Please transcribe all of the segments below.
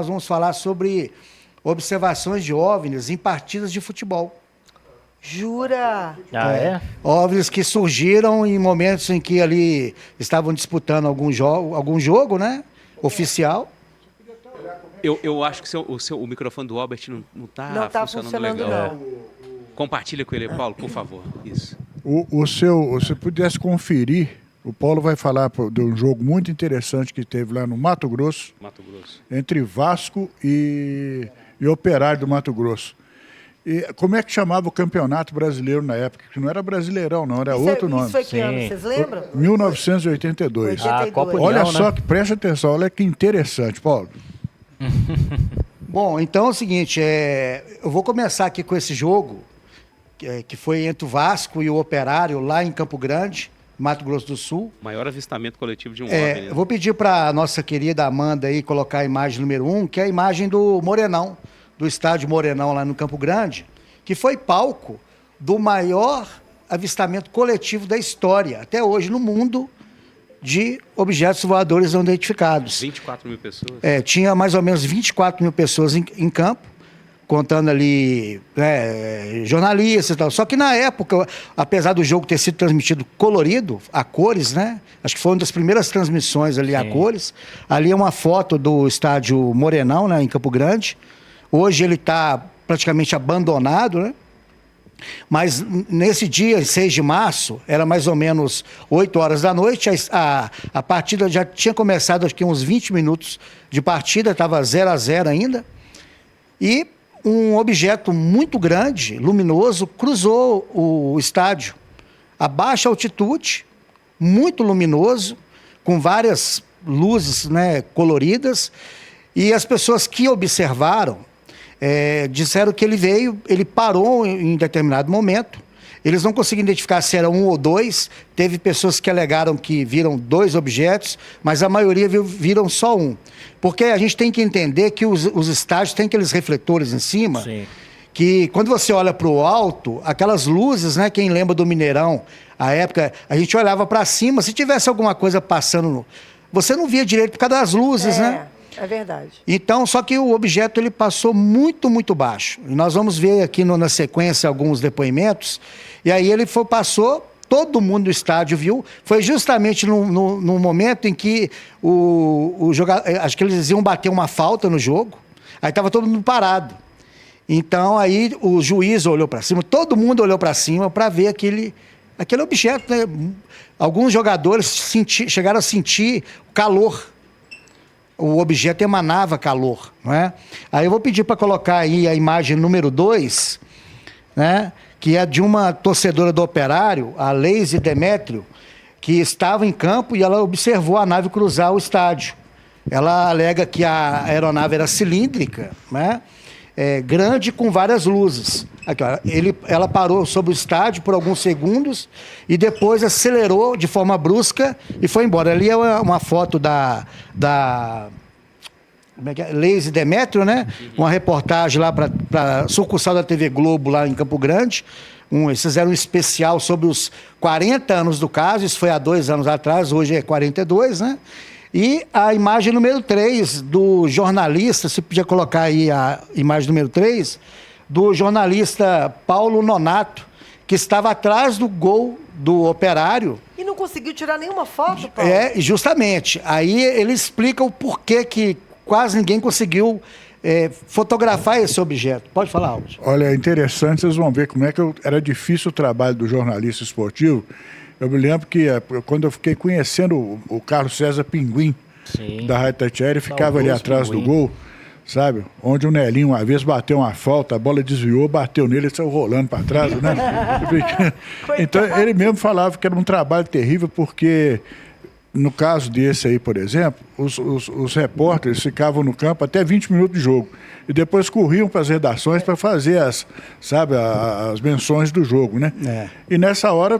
Nós vamos falar sobre observações de OVNIs em partidas de futebol. Jura? OVNIs que surgiram em momentos em que ali estavam disputando algum jogo, né? Oficial. Eu acho que o microfone do Albert não tá funcionando legal. Não. Compartilha com ele, Paulo, por favor. Isso. Se pudesse conferir, o Paulo vai falar de um jogo muito interessante que teve lá no Mato Grosso. Entre Vasco e Operário do Mato Grosso. E como é que chamava o campeonato brasileiro na época? Que não era Brasileirão, não, era outro nome. Isso foi que ano, vocês lembram? 1982. Copa União, olha só, que preste atenção, olha que interessante, Paulo. Bom, então é o seguinte, eu vou começar aqui com esse jogo, que foi entre o Vasco e o Operário, lá em Campo Grande, Mato Grosso do Sul. Maior avistamento coletivo de um OVNI. Eu vou pedir para a nossa querida Amanda aí colocar a imagem número 1, que é a imagem do Morenão, do estádio Morenão lá no Campo Grande, que foi palco do maior avistamento coletivo da história, até hoje no mundo, de objetos voadores não identificados. 24 mil pessoas? Tinha mais ou menos 24 mil pessoas em campo, contando ali jornalistas e tal. Só que na época, apesar do jogo ter sido transmitido colorido, a cores, né? Acho que foi uma das primeiras transmissões ali a cores. Ali é uma foto do estádio Morenão, né, em Campo Grande. Hoje ele está praticamente abandonado, né? Mas nesse dia, 6 de março, era mais ou menos 8 horas da noite, a partida já tinha começado, acho que uns 20 minutos de partida, estava 0-0 ainda, e um objeto muito grande, luminoso, cruzou o estádio, a baixa altitude, muito luminoso, com várias luzes, né, coloridas, e as pessoas que observaram disseram que ele parou em determinado momento. Eles não conseguiram identificar se era um ou dois. Teve pessoas que alegaram que viram 2 objetos, mas a maioria viram só um. Porque a gente tem que entender que os estádios têm aqueles refletores em cima, que quando você olha para o alto, aquelas luzes, né? Quem lembra do Mineirão, a época, a gente olhava para cima, se tivesse alguma coisa passando, você não via direito por causa das luzes, né? É verdade. Então, só que o objeto ele passou muito, muito baixo. E nós vamos ver aqui na sequência alguns depoimentos. E aí ele passou, todo mundo do estádio viu. Foi justamente no momento em que o jogador, acho que eles iam bater uma falta no jogo. Aí estava todo mundo parado. Então aí o juiz olhou para cima, todo mundo olhou para cima para ver aquele objeto, né? Alguns jogadores chegaram a sentir o calor. O objeto emanava calor, não é? Aí eu vou pedir para colocar aí a imagem número 2, né? Que é de uma torcedora do Operário, a Leise Demétrio, que estava em campo e ela observou a nave cruzar o estádio. Ela alega que a aeronave era cilíndrica, né? Grande, com várias luzes. Aqui, ó, ela parou sobre o estádio por alguns segundos e depois acelerou de forma brusca e foi embora. Ali é uma foto da Leise Demétrio, né? Uma reportagem lá para sucursal da TV Globo, lá em Campo Grande. Eles fizeram um especial sobre os 40 anos do caso, isso foi há 2 anos atrás, hoje é 42, né? E a imagem número 3 do jornalista, se podia colocar aí a imagem número 3, do jornalista Paulo Nonato, que estava atrás do gol do Operário. E não conseguiu tirar nenhuma foto, Paulo? Justamente. Aí ele explica o porquê que quase ninguém conseguiu fotografar esse objeto. Pode falar, Albert. Olha, é interessante, vocês vão ver como é que era difícil o trabalho do jornalista esportivo. Eu me lembro que quando eu fiquei conhecendo o Carlos César Pinguim, da Rádio Tatiaia, ele ficava ali atrás do gol, sabe? Onde o Nelinho uma vez bateu uma falta, a bola desviou, bateu nele, ele saiu rolando para trás, né? Então ele mesmo falava que era um trabalho terrível, porque no caso desse aí, por exemplo, os repórteres ficavam no campo até 20 minutos de jogo. E depois corriam para as redações para fazer as menções do jogo, né? E nessa hora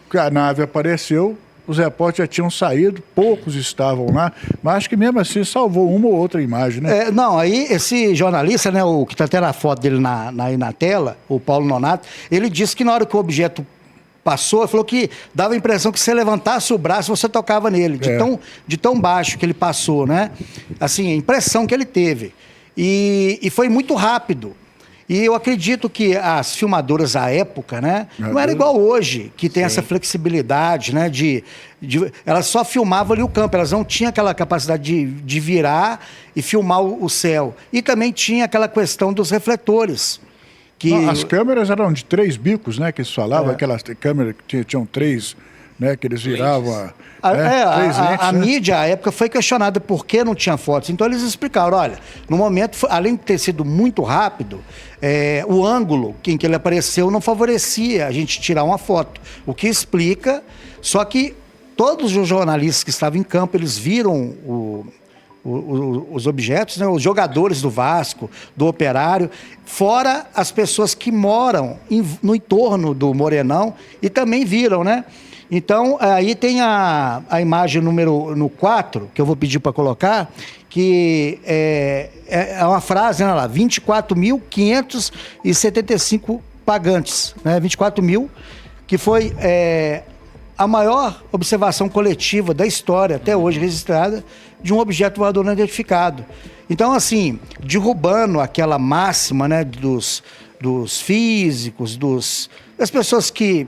que a nave apareceu, os repórteres já tinham saído, poucos estavam lá, mas acho que mesmo assim salvou uma ou outra imagem, né? Não, aí esse jornalista, né, o que está até na foto dele aí na tela, o Paulo Nonato, ele disse que na hora que o objeto passou, ele falou que dava a impressão que se você levantasse o braço, você tocava nele, de tão baixo que ele passou, né? Assim, a impressão que ele teve. E foi muito rápido. E eu acredito que as filmadoras à época, né, não era igual hoje, que tem essa flexibilidade, né, elas só filmavam ali o campo, elas não tinham aquela capacidade de virar e filmar o céu. E também tinha aquela questão dos refletores. As câmeras eram de 3 bicos, né, que eles falavam, aquelas câmeras que tinham 3, né, que eles viravam... A mídia, à época, foi questionada por que não tinha fotos. Então, eles explicaram, olha, no momento, além de ter sido muito rápido, o ângulo em que ele apareceu não favorecia a gente tirar uma foto. O que explica, só que todos os jornalistas que estavam em campo, eles viram os objetos, né, os jogadores do Vasco, do Operário, fora as pessoas que moram no entorno do Morenão e também viram, né? Então, aí tem a imagem no 4, que eu vou pedir para colocar, que é uma frase, né, lá, 24.575 pagantes, né, 24 mil, que foi a maior observação coletiva da história, até hoje registrada, de um objeto voador não identificado. Então, assim, derrubando aquela máxima, né, dos físicos, das pessoas que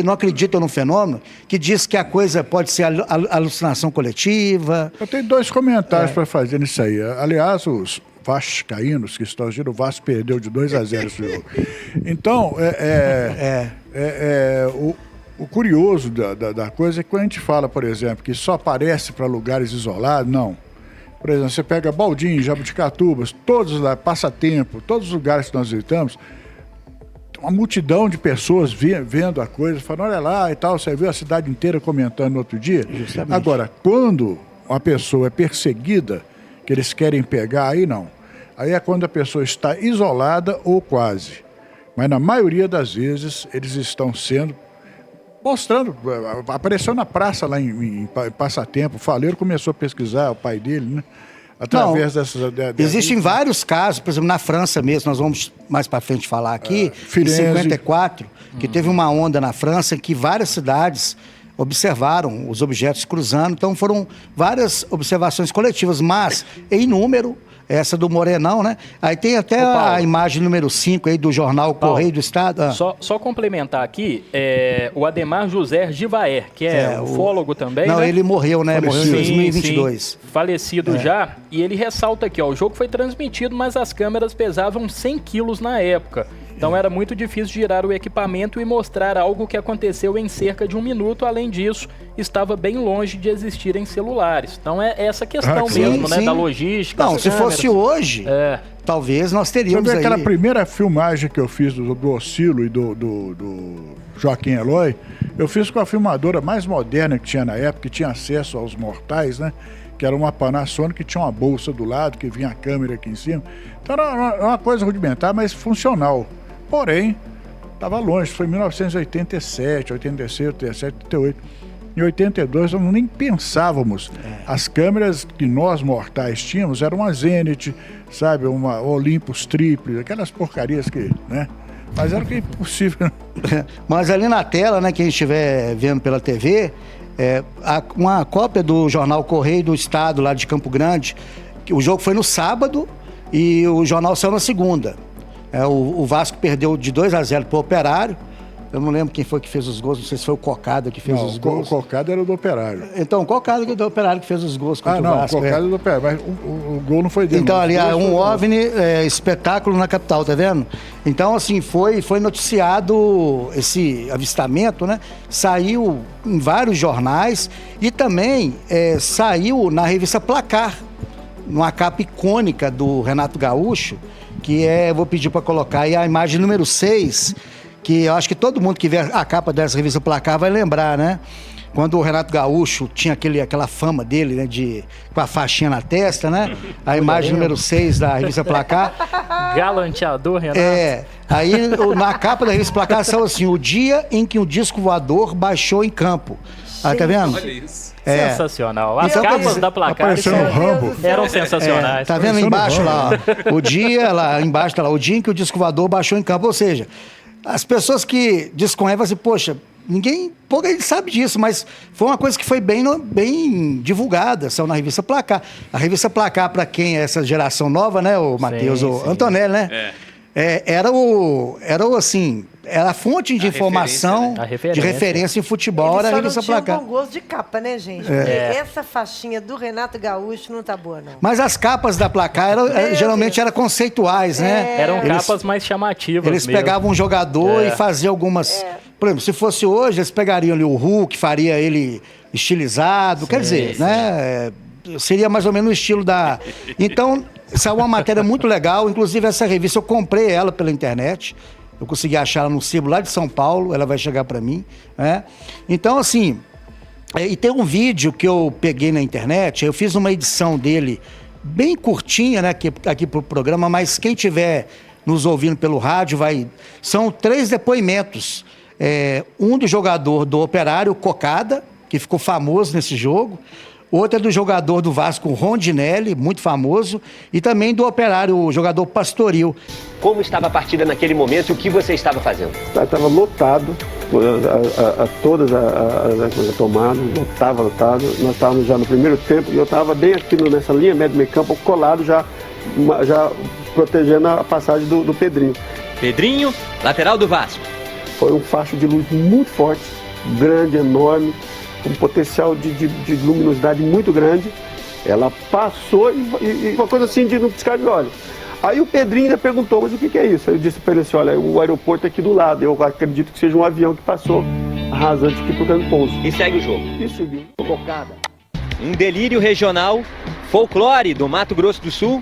não acreditam no fenômeno, que diz que a coisa pode ser alucinação coletiva. Eu tenho 2 comentários para fazer nisso aí. Aliás, os vascaínos que estão agindo, o Vasco perdeu de 2-0 esse jogo. Então, o curioso da coisa é que quando a gente fala, por exemplo, que só aparece para lugares isolados, não. Por exemplo, você pega Baldim, Jabuticatubas, todos lá, Passatempo, todos os lugares que nós visitamos, uma multidão de pessoas vendo a coisa, falando, olha lá e tal, você viu a cidade inteira comentando no outro dia. Justamente. Agora, quando uma pessoa é perseguida, que eles querem pegar, aí não. Aí é quando a pessoa está isolada ou quase. Mas na maioria das vezes, eles estão sendo mostrando, apareceu na praça lá em Passatempo, o Faleiro começou a pesquisar, o pai dele, né? Através dessas... Existem vários casos, por exemplo, na França mesmo, nós vamos mais para frente falar aqui, em 54, que teve uma onda na França em que várias cidades observaram os objetos cruzando, então foram várias observações coletivas, mas em número, essa do Morenão, né? Aí tem até a imagem número 5 aí do jornal Correio do Estado. Só complementar aqui, o Ademar José Givaer, que é ufólogo também, Não, né? Ele morreu, né? Morreu em 2022. Sim, falecido já. E ele ressalta aqui, o jogo foi transmitido, mas as câmeras pesavam 100 quilos na época. Então era muito difícil girar o equipamento e mostrar algo que aconteceu em cerca de 1 minuto. Além disso, estava bem longe de existirem celulares. Então é essa questão mesmo, né? Da logística. Não, se fosse hoje, talvez nós teríamos aí... aquela aí... primeira filmagem que eu fiz do Ocilo e do Joaquim Eloy, eu fiz com a filmadora mais moderna que tinha na época, que tinha acesso aos mortais, né? Que era uma Panasonic, que tinha uma bolsa do lado, que vinha a câmera aqui em cima. Então era uma coisa rudimentar, mas funcional. Porém, estava longe, foi em 1987, 86, 87, 88. Em 82, nós nem pensávamos. As câmeras que nós mortais tínhamos eram uma Zenit, sabe, uma Olympus Triple, aquelas porcarias que, né? Mas era o que é impossível. Mas ali na tela, né, quem estiver vendo pela TV, uma cópia do jornal Correio do Estado, lá de Campo Grande, que o jogo foi no sábado e o jornal saiu na segunda. O Vasco perdeu de 2-0 para o Operário. Eu não lembro quem foi que fez os gols, não sei se foi o Cocada que fez os gols. O Cocada era do Operário. Então, o Cocada do Operário que fez os gols contra o Vasco. O Cocada do Operário, mas o gol não foi dele. Então, ali, um OVNI, espetáculo na capital, tá vendo? Então, assim, foi noticiado esse avistamento, né? Saiu em vários jornais e também saiu na revista Placar, numa capa icônica do Renato Gaúcho, que vou pedir para colocar aí a imagem número 6, que eu acho que todo mundo que vê a capa dessa revista Placar vai lembrar, né? Quando o Renato Gaúcho tinha aquela fama dele, né, com a faixinha na testa, né? A imagem número 6 da revista Placar. Galanteador, Renato. Aí na capa da revista Placar saiu assim, o dia em que o disco voador baixou em campo. Tá vendo? Olha isso. Sensacional. As capas da Placar eram sensacionais. Tá vendo embaixo lá, ó, o dia, lá embaixo tá lá, o dia em que o disco voador baixou em campo. Ou seja, as pessoas que desconhecem, assim, poxa, pouca gente sabe disso, mas foi uma coisa que foi bem divulgada, saiu na revista Placar. A revista Placar, para quem é essa geração nova, né, o Matheus, o Antonelli, né? Era a fonte de informação, de referência em futebol, era a revista Placar. Eles só não tinham bom gosto de capa, né, gente? Porque essa faixinha do Renato Gaúcho não tá boa, não. Mas as capas da Placar geralmente eram conceituais, né? Eram capas mais chamativas. Eles pegavam um jogador e faziam algumas... Por exemplo, se fosse hoje, eles pegariam ali o Hulk, faria ele estilizado, quer dizer, né? Seria mais ou menos o estilo da... Então, saiu uma matéria muito legal, inclusive essa revista eu comprei ela pela internet. Eu consegui achar ela no sebo lá de São Paulo, ela vai chegar para mim, né? Então, assim, e tem um vídeo que eu peguei na internet, eu fiz uma edição dele bem curtinha, né, aqui pro programa, mas quem tiver nos ouvindo pelo rádio são 3 depoimentos. Um do jogador do Operário, Cocada, que ficou famoso nesse jogo. Outro é do jogador do Vasco, Rondinelli, muito famoso. E também do Operário, o jogador Pastoril. Como estava a partida naquele momento e o que você estava fazendo? Estava lotado, todas as tomadas, lotado. Nós estávamos já no primeiro tempo e eu estava bem aqui nessa linha médio meio campo, colado já protegendo a passagem do Pedrinho. Pedrinho, lateral do Vasco. Foi um facho de luz muito forte, grande, enorme, com potencial de luminosidade muito grande. Ela passou e uma coisa assim de não piscar de olhos. Aí o Pedrinho ainda perguntou, mas o que é isso? Eu disse para ele assim, olha, o aeroporto é aqui do lado, eu acredito que seja um avião que passou rasante aqui procurando pouso. E segue o jogo. E seguiu. Colocada. Um delírio regional, folclore do Mato Grosso do Sul?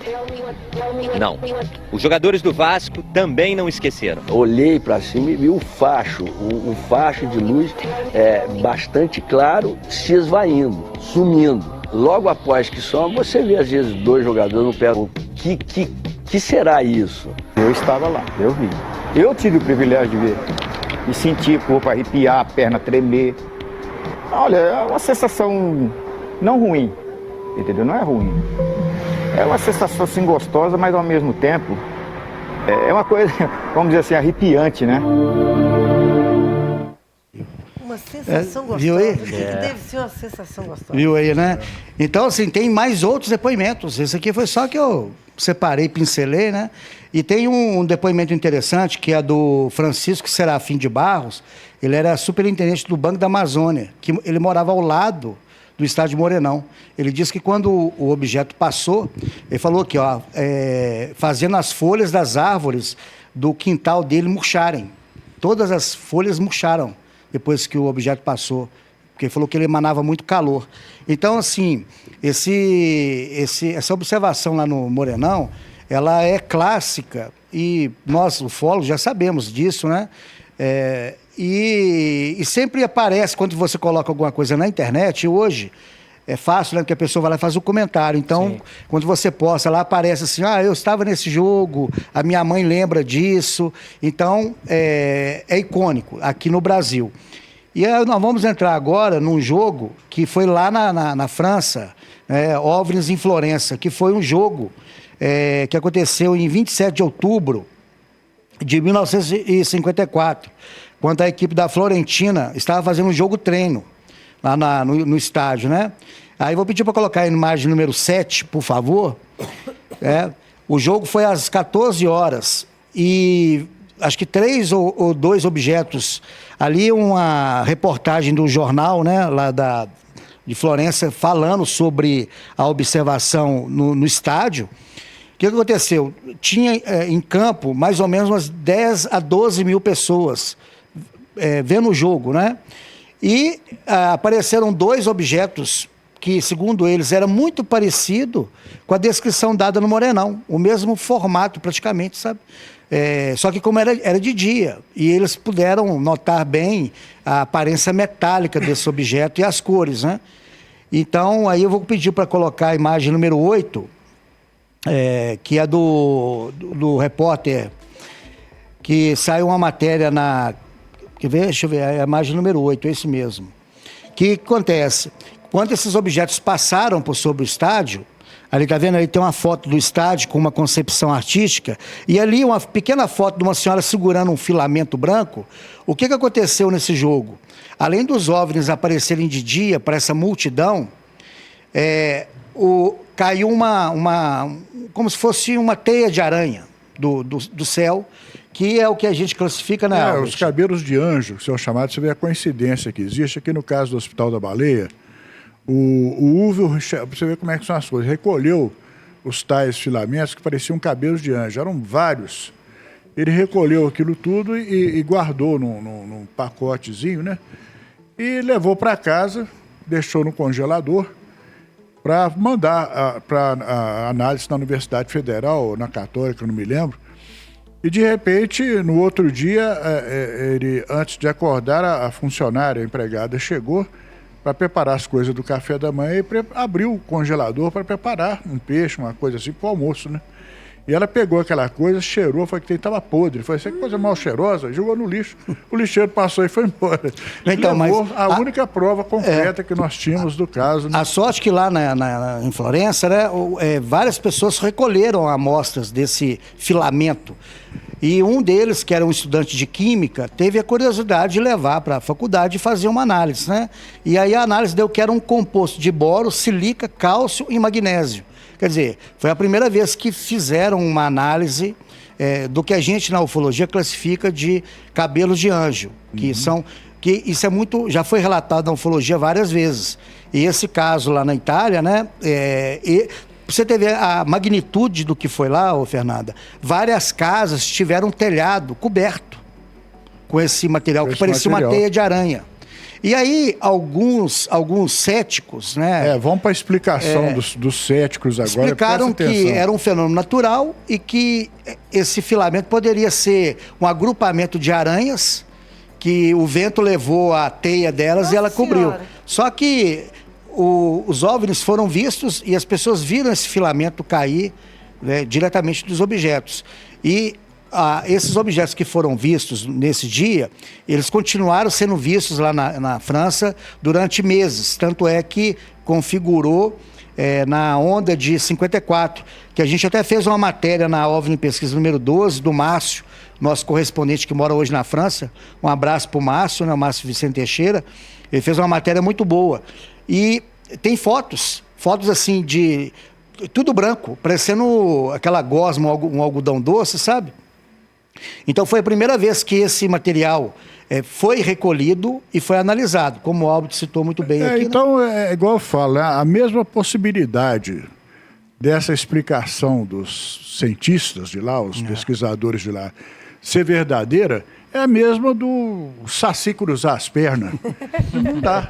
Não. Os jogadores do Vasco também não esqueceram. Olhei para cima e vi o facho de luz bastante claro se esvaindo, sumindo. Logo após que só, você vê às vezes 2 jogadores no pé. O que será isso? Eu estava lá, eu vi. Eu tive o privilégio de ver e sentir o corpo arrepiar, a perna tremer. Olha, é uma sensação não ruim, entendeu? Não é ruim. É uma sensação assim gostosa, mas ao mesmo tempo é uma coisa, vamos dizer assim, arrepiante, né? Uma sensação gostosa. Viu aí? Deve ser uma sensação gostosa. Viu aí, né? Então, assim, tem mais outros depoimentos. Esse aqui foi só que eu separei, pincelei, né? E tem um depoimento interessante, que é do Francisco Serafim de Barros. Ele era superintendente do Banco da Amazônia, que ele morava ao lado do estádio Morenão. Ele disse que quando o objeto passou, ele falou que, fazendo as folhas das árvores do quintal dele murcharem. Todas as folhas murcharam depois que o objeto passou, porque ele falou que ele emanava muito calor. Então, assim, essa observação lá no Morenão, ela é clássica e nós, ufólogos, já sabemos disso, né? E sempre aparece, quando você coloca alguma coisa na internet, hoje é fácil, né? Porque a pessoa vai lá e faz um comentário. Então, quando você posta lá, aparece assim, eu estava nesse jogo, a minha mãe lembra disso. Então, é icônico aqui no Brasil. E nós vamos entrar agora num jogo que foi lá na França, OVNIs em Florença, que foi um jogo que aconteceu em 27 de outubro de 1954, quando a equipe da Florentina estava fazendo um jogo treino lá no estádio, né? Aí vou pedir para colocar a imagem número 7, por favor. O jogo foi às 14 horas e acho que 3 ou 2 objetos. Ali uma reportagem do jornal, né, lá de Florença, falando sobre a observação no estádio. O que aconteceu? Tinha em campo mais ou menos umas 10 a 12 mil pessoas vendo o jogo, né? E apareceram 2 objetos que, segundo eles, era muito parecido com a descrição dada no Morenão. O mesmo formato, praticamente, sabe? Só que como era de dia. E eles puderam notar bem a aparência metálica desse objeto e as cores, né? Então, aí eu vou pedir para colocar a imagem número 8, que é do repórter, que saiu uma matéria Quer ver? Deixa eu ver, a imagem número 8, é isso mesmo. O que acontece? Quando esses objetos passaram por sobre o estádio, Ali, tá vendo? Ali tem uma foto do estádio com uma concepção artística. E ali uma pequena foto de uma senhora segurando um filamento branco. O que aconteceu nesse jogo? Além dos OVNIs aparecerem de dia para essa multidão, caiu como se fosse uma teia de aranha do céu, que é o que a gente classifica na os cabelos de anjo, que são chamados, você vê a coincidência que existe aqui no caso do Hospital da Baleia. O Uvel, você vê como é que são as coisas, recolheu os tais filamentos que pareciam cabelos de anjo, eram vários. Ele recolheu aquilo tudo e guardou num pacotezinho, né? E levou para casa, deixou no congelador para mandar para análise na Universidade Federal, ou na Católica, não me lembro. E de repente, no outro dia, ele, antes de acordar, a funcionária, a empregada, chegou para preparar as coisas do café da manhã e abriu o congelador para preparar um peixe, uma coisa assim, para o almoço, né? E ela pegou aquela coisa, cheirou, foi que estava podre. Foi essa coisa mal cheirosa, jogou no lixo. O lixeiro passou e foi embora. Então, levou a única prova concreta que nós tínhamos do caso. Né? A sorte que lá em Florença, né, várias pessoas recolheram amostras desse filamento. E um deles, que era um estudante de química, teve a curiosidade de levar para a faculdade e fazer uma análise, né? E aí a análise deu que era um composto de boro, silica, cálcio e magnésio. Quer dizer, foi a primeira vez que fizeram uma análise do que a gente na ufologia classifica de cabelos de anjo, que isso é muito, já foi relatado na ufologia várias vezes. E esse caso lá na Itália, né? Você teve a magnitude do que foi lá, Fernanda. Várias casas tiveram um telhado coberto com esse material, que parecia uma teia de aranha. E aí, alguns céticos, né? Vamos para a explicação dos céticos agora. Explicaram que era um fenômeno natural e que esse filamento poderia ser um agrupamento de aranhas, que o vento levou a teia delas e ela cobriu. Só que os OVNIs foram vistos e as pessoas viram esse filamento cair, né, diretamente dos objetos. E esses objetos que foram vistos nesse dia, eles continuaram sendo vistos lá na França durante meses. Tanto é que configurou na onda de 54, que a gente até fez uma matéria na OVNI Pesquisa número 12, do Márcio, nosso correspondente que mora hoje na França. Um abraço para o Márcio, né, o Márcio Vicente Teixeira. Ele fez uma matéria muito boa. E tem fotos assim de tudo branco, parecendo aquela gosma, um algodão doce, sabe? Então foi a primeira vez que esse material foi recolhido e foi analisado, como o Albert citou muito bem aqui. Então, né? Igual eu falo, né? A mesma possibilidade dessa explicação dos cientistas de lá, os pesquisadores de lá, ser verdadeira, é a mesma do Saci cruzar as pernas. Não dá.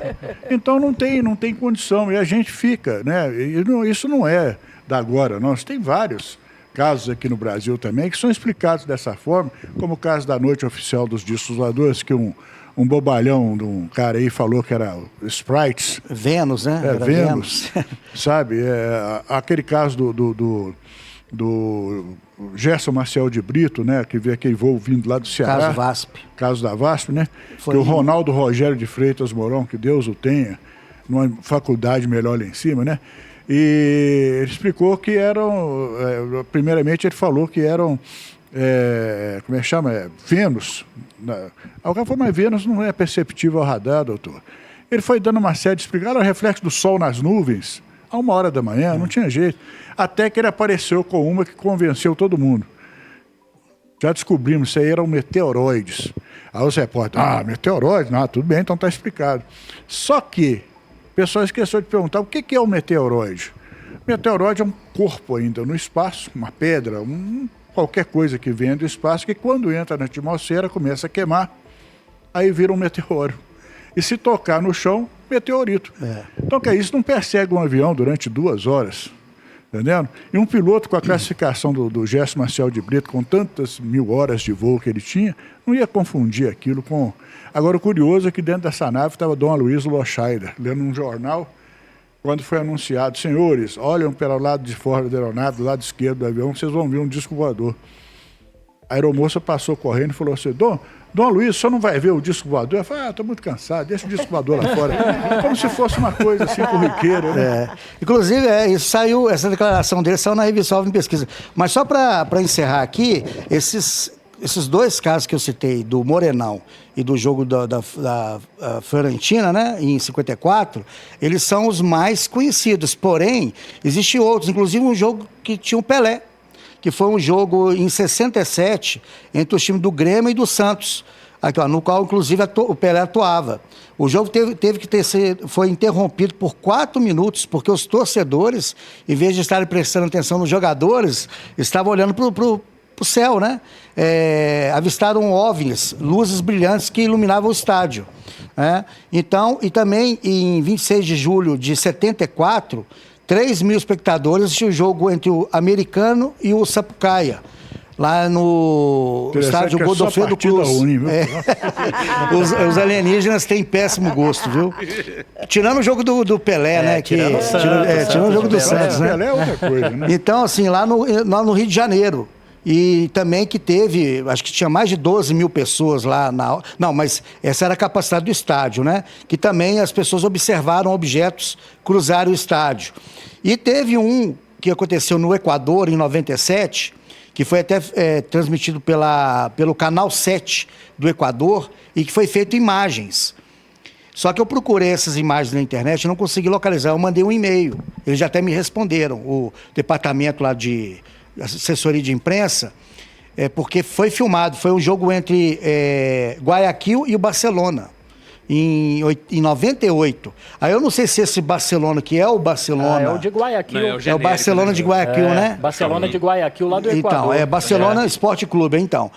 Então não tem condição. E a gente fica, né? Isso não é da agora, não. Tem vários casos aqui no Brasil também que são explicados dessa forma, como o caso da noite oficial dos discos voadores, que um bobalhão de um cara aí falou que era Sprites. Vênus, né? Era Vênus. Sabe? Aquele caso do Gerson Marcel de Brito, né, que veio aquele voo vindo lá do Ceará. Caso VASP. Caso da VASP, né? Que o Ronaldo Rogério de Freitas Mourão, que Deus o tenha, numa faculdade melhor lá em cima, né? E ele explicou que eram, primeiramente ele falou que eram, como é que chama? Vênus. Alguém falou, mas Vênus não é perceptível ao radar, doutor. Ele foi dando uma série de explicações, era o reflexo do sol nas nuvens, a 1h da manhã, não tinha jeito. Até que ele apareceu com uma que convenceu todo mundo. Já descobrimos, isso aí eram meteoroides. Aí os repórteres, meteoroides? Não, tudo bem, então está explicado. Só que o pessoal esqueceu de perguntar o que é um meteoroide. Meteoroide é um corpo ainda no espaço, uma pedra, qualquer coisa que venha do espaço, que quando entra na atmosfera começa a queimar, aí vira um meteoro. E se tocar no chão, meteorito. Então, que é isso? Não persegue um avião durante 2 horas. Entendendo? E um piloto com a classificação do Gerson Marcel de Brito, com tantas 1000 horas de voo que ele tinha, não ia confundir aquilo com... Agora, o curioso é que dentro dessa nave estava Dom Aloysio Loscheider, lendo um jornal, quando foi anunciado, senhores, olham para o lado de fora da aeronave, do lado esquerdo do avião, vocês vão ver um disco voador. A aeromoça passou correndo e falou assim, Dom Luiz, o senhor não vai ver o disco voador? Eu falei, tô muito cansado, deixa o disco voador lá fora. Como se fosse uma coisa assim, corriqueira, né? Inclusive, isso saiu, essa declaração dele saiu na revista Alvin Pesquisa. Mas só para encerrar aqui, esses 2 casos que eu citei, do Morenão e do jogo da Fiorentina, né, em 54, eles são os mais conhecidos. Porém, existem outros, inclusive um jogo que tinha o Pelé, que foi um jogo em 67 entre os times do Grêmio e do Santos, aqui, ó, no qual, inclusive, o Pelé atuava. O jogo foi interrompido por 4 minutos, porque os torcedores, em vez de estarem prestando atenção nos jogadores, estavam olhando para o céu, né? Avistaram OVNIs, luzes brilhantes que iluminavam o estádio. Né? Então, e também em 26 de julho de 74, 3 mil espectadores assistiram o jogo entre o Americano e o Sapucaia, lá no estádio Godofredo Cruz. Os alienígenas têm péssimo gosto, viu? Tirando o jogo do Pelé, né? Tirando o jogo do Santos, né? Pelé é outra coisa, né? Então, assim, lá no Rio de Janeiro. E também que teve, acho que tinha mais de 12 mil pessoas lá Não, mas essa era a capacidade do estádio, né? Que também as pessoas observaram objetos cruzarem o estádio. E teve um que aconteceu no Equador, em 97, que foi até transmitido pelo Canal 7 do Equador e que foi feito imagens. Só que eu procurei essas imagens na internet e não consegui localizar. Eu mandei um e-mail, eles já até me responderam, o departamento lá de assessoria de imprensa, porque foi filmado, foi um jogo entre Guayaquil e o Barcelona, em 98. Aí eu não sei se esse Barcelona, que é o Barcelona... é o de Guayaquil. Não, é o Barcelona de Guayaquil, né? Barcelona de Guayaquil, lá do Equador. Então, Barcelona Esporte Clube, então.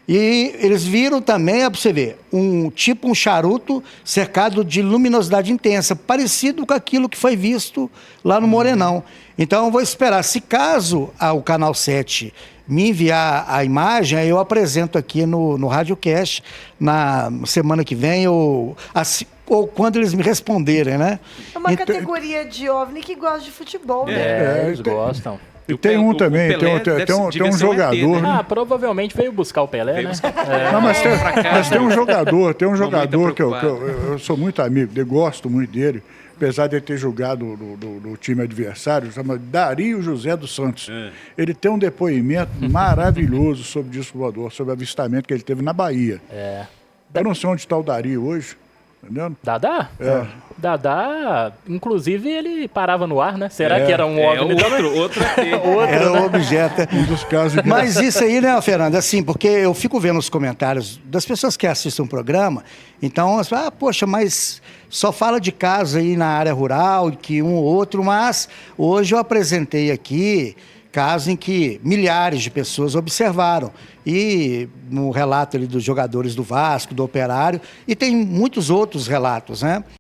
E eles viram também, para você ver, um charuto cercado de luminosidade intensa, parecido com aquilo que foi visto lá no Morenão. Então, eu vou esperar. Se caso o Canal 7 me enviar a imagem, aí eu apresento aqui no Radiocast na semana que vem, ou quando eles me responderem, né? É uma categoria de OVNI que gosta de futebol, né? Eles gostam. E tem um também, tem um jogador... né? Provavelmente veio buscar o Pelé, né? Não, mas tem um jogador que eu sou muito amigo dele, gosto muito dele, apesar de ele ter jogado no time adversário, chama Dario José dos Santos. Ele tem um depoimento maravilhoso sobre disco voador, sobre o avistamento que ele teve na Bahia. Eu não sei onde está o Dario hoje. Entendendo? Dadá? Dadá, inclusive, ele parava no ar, né? Será que era um OVNI? Outro Era um objeto. Um dos casos. Mas isso aí, né, Fernando, assim, porque eu fico vendo os comentários das pessoas que assistem o programa, então, elas falam, poxa, mas só fala de casos aí na área rural, que um ou outro, mas hoje eu apresentei aqui casos em que milhares de pessoas observaram. E no relato ali dos jogadores do Vasco, do Operário, e tem muitos outros relatos, né?